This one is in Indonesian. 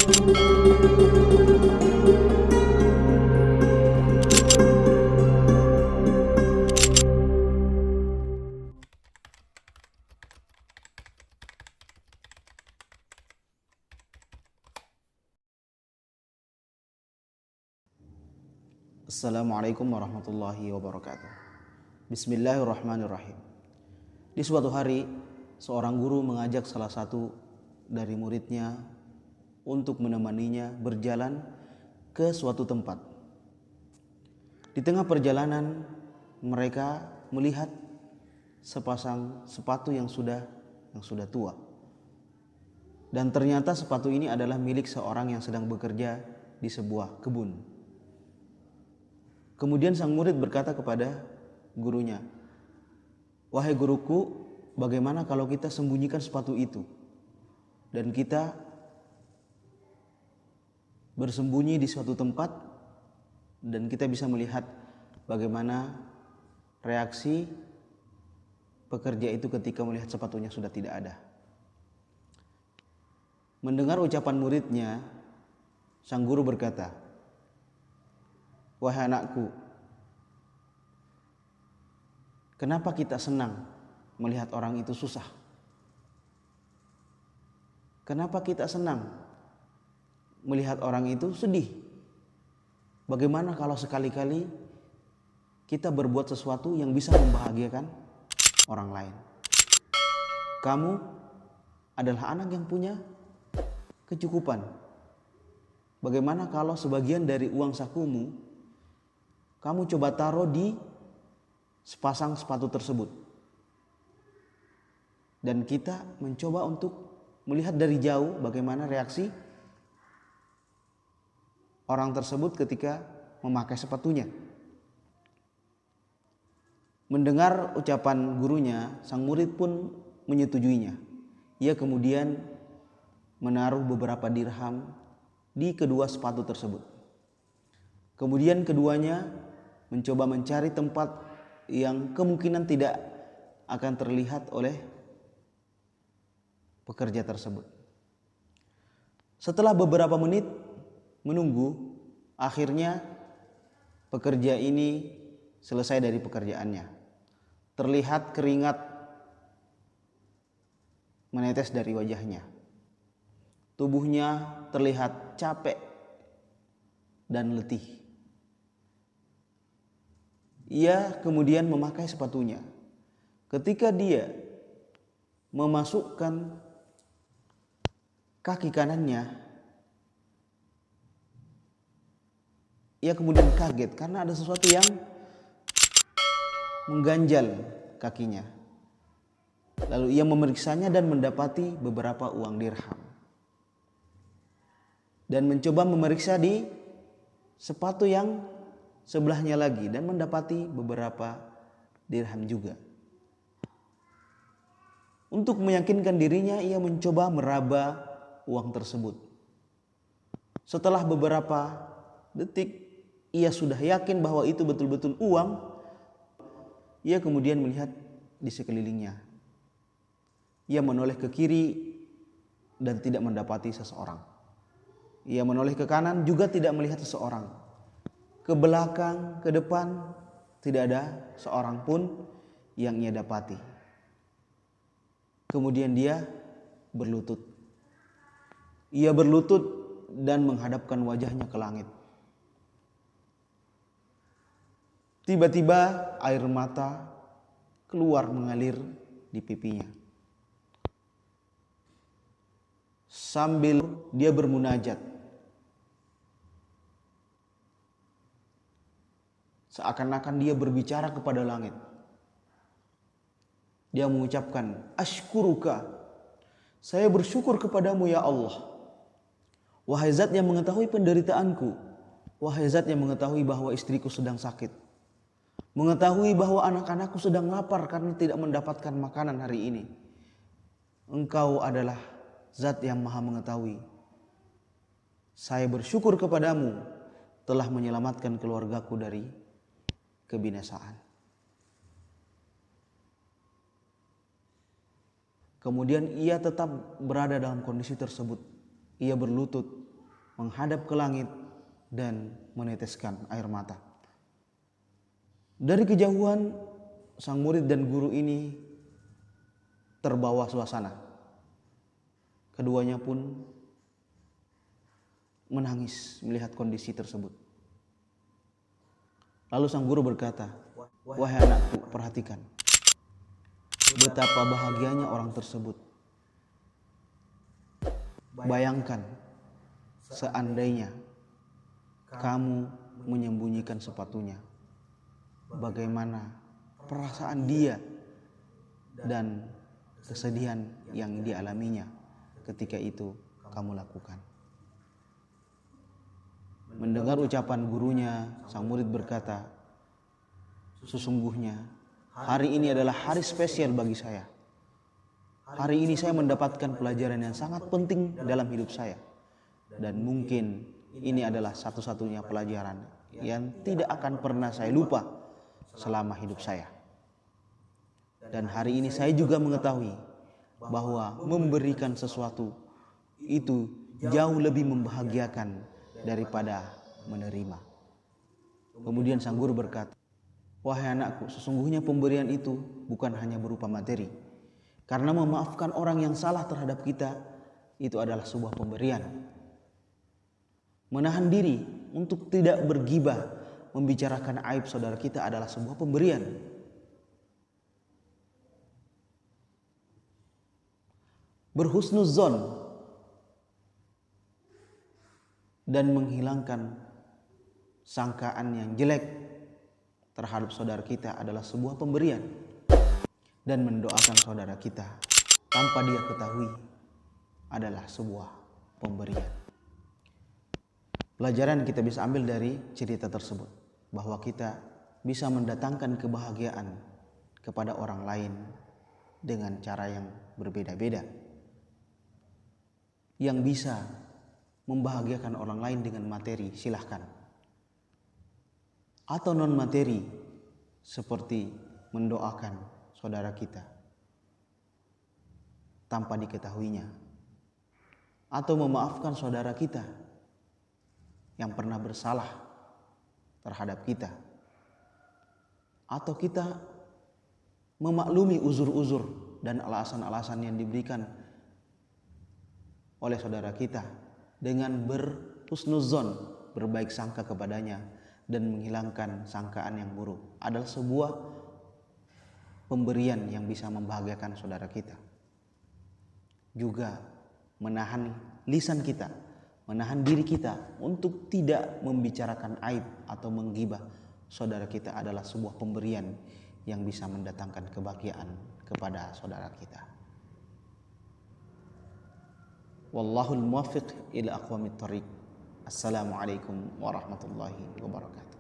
Assalamualaikum warahmatullahi wabarakatuh. Bismillahirrahmanirrahim. Di suatu hari, seorang guru mengajak salah satu dari muridnya untuk menemaninya berjalan ke suatu tempat. Di tengah perjalanan, mereka melihat sepasang sepatu yang sudah tua. Dan ternyata sepatu ini adalah milik seorang yang sedang bekerja di sebuah kebun. Kemudian sang murid berkata kepada gurunya, "Wahai guruku, bagaimana kalau kita sembunyikan sepatu itu dan kita bersembunyi di suatu tempat dan kita bisa melihat bagaimana reaksi pekerja itu ketika melihat sepatunya sudah tidak ada." Mendengar ucapan muridnya, sang guru berkata, "Wahai anakku, kenapa kita senang melihat orang itu susah? Kenapa kita senang melihat orang itu sedih? Bagaimana kalau sekali-kali kita berbuat sesuatu yang bisa membahagiakan orang lain? Kamu adalah anak yang punya kecukupan. Bagaimana kalau sebagian dari uang sakumu kamu coba taruh di sepasang sepatu tersebut. Dan kita mencoba untuk melihat dari jauh bagaimana reaksi orang tersebut ketika memakai sepatunya." Mendengar ucapan gurunya, sang murid pun menyetujuinya. Ia kemudian menaruh beberapa dirham di kedua sepatu tersebut. Kemudian keduanya mencoba mencari tempat yang kemungkinan tidak akan terlihat oleh pekerja tersebut. Setelah beberapa menit menunggu, akhirnya pekerja ini selesai dari pekerjaannya. Terlihat keringat menetes dari wajahnya. Tubuhnya terlihat capek dan letih. Ia kemudian memakai sepatunya. Ketika dia memasukkan kaki kanannya, ia kemudian kaget karena ada sesuatu yang mengganjal kakinya. Lalu ia memeriksanya dan mendapati beberapa uang dirham. Dan mencoba memeriksa di sepatu yang sebelahnya lagi dan mendapati beberapa dirham juga. Untuk meyakinkan dirinya, ia mencoba meraba uang tersebut. Setelah beberapa detik, ia sudah yakin bahwa itu betul-betul uang. Ia kemudian melihat di sekelilingnya. Ia menoleh ke kiri dan tidak mendapati seseorang. Ia menoleh ke kanan juga tidak melihat seseorang. Ke belakang, ke depan, tidak ada seorang pun yang ia dapati. Kemudian dia berlutut. Ia berlutut dan menghadapkan wajahnya ke langit. Tiba-tiba air mata keluar mengalir di pipinya. Sambil dia bermunajat, seakan-akan dia berbicara kepada langit. Dia mengucapkan, "Ashkuruka, saya bersyukur kepadamu ya Allah. Wahai zat yang mengetahui penderitaanku. Wahai zat yang mengetahui bahwa istriku sedang sakit. Mengetahui bahwa anak-anakku sedang lapar karena tidak mendapatkan makanan hari ini. Engkau adalah zat yang maha mengetahui. Saya bersyukur kepadamu telah menyelamatkan keluargaku dari kebinasaan." Kemudian ia tetap berada dalam kondisi tersebut. Ia berlutut menghadap ke langit dan meneteskan air mata. Dari kejauhan, sang murid dan guru ini terbawa suasana. Keduanya pun menangis melihat kondisi tersebut. Lalu sang guru berkata, "Wahai anakku, perhatikan betapa bahagianya orang tersebut. Bayangkan seandainya kamu menyembunyikan sepatunya, bagaimana perasaan dia dan kesedihan yang dialaminya ketika itu kamu lakukan." Mendengar ucapan gurunya, sang murid berkata, "Sesungguhnya hari ini adalah hari spesial bagi saya. Hari ini saya mendapatkan pelajaran yang sangat penting dalam hidup saya. Dan mungkin ini adalah satu-satunya pelajaran yang tidak akan pernah saya lupa selama hidup saya. Dan hari ini saya juga mengetahui bahwa memberikan sesuatu itu jauh lebih membahagiakan daripada menerima." Kemudian sang guru berkata, "Wahai anakku, sesungguhnya pemberian itu bukan hanya berupa materi. Karena memaafkan orang yang salah terhadap kita itu adalah sebuah pemberian. Menahan diri untuk tidak bergibah, membicarakan aib saudara kita adalah sebuah pemberian. Berhusnuzon dan menghilangkan sangkaan yang jelek terhadap saudara kita adalah sebuah pemberian. Dan mendoakan saudara kita tanpa dia ketahui adalah sebuah pemberian." Pelajaran kita bisa ambil dari cerita tersebut, bahwa kita bisa mendatangkan kebahagiaan kepada orang lain dengan cara yang berbeda-beda. Yang bisa membahagiakan orang lain dengan materi, silahkan. Atau non materi, seperti mendoakan saudara kita tanpa diketahuinya, atau memaafkan saudara kita yang pernah bersalah terhadap kita, atau kita memaklumi uzur-uzur dan alasan-alasan yang diberikan oleh saudara kita dengan berhusnuzon, berbaik sangka kepadanya dan menghilangkan sangkaan yang buruk, adalah sebuah pemberian yang bisa membahagiakan saudara kita. Juga menahan lisan kita, menahan diri kita untuk tidak membicarakan aib atau menggibah saudara kita adalah sebuah pemberian yang bisa mendatangkan kebahagiaan kepada saudara kita. Wallahul muwaffiq ila aqwamit thoriq. Assalamualaikum warahmatullahi wabarakatuh.